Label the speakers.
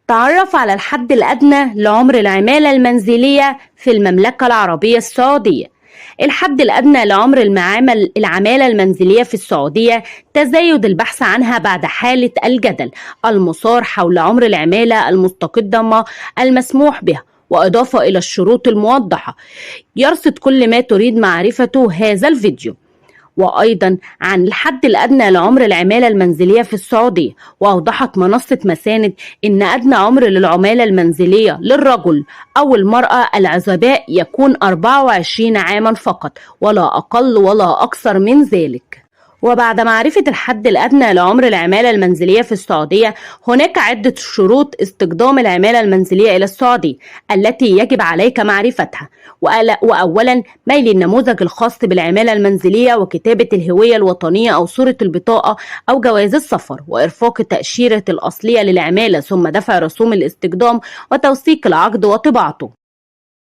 Speaker 1: تعرف على الحد الأدنى لعمر العمالة المنزلية في المملكة العربية السعودية. الحد الأدنى لعمر العمالة المنزلية في السعودية تزايد البحث عنها بعد حالة الجدل المثار حول عمر العمالة المستقدمة المسموح بها، وإضافة إلى الشروط الموضحة. يرصد كل ما تريد معرفته هذا الفيديو، وأيضا عن الحد الأدنى لعمر العمالة المنزلية في السعودية. وأوضحت منصة مساند إن أدنى عمر للعمالة المنزلية للرجل أو المرأة العزباء يكون 24 عاما فقط، ولا أقل ولا أكثر من ذلك. وبعد معرفة الحد الأدنى لعمر العمالة المنزلية في السعودية، هناك عدة شروط استخدام العمالة المنزلية إلى السعودية التي يجب عليك معرفتها. وأولا، ميل النموذج الخاص بالعمالة المنزلية، وكتابة الهوية الوطنية أو صورة البطاقة أو جواز السفر، وإرفاق التأشيرة الأصلية للعمالة، ثم دفع رسوم الاستخدام وتوثيق العقد وطباعته.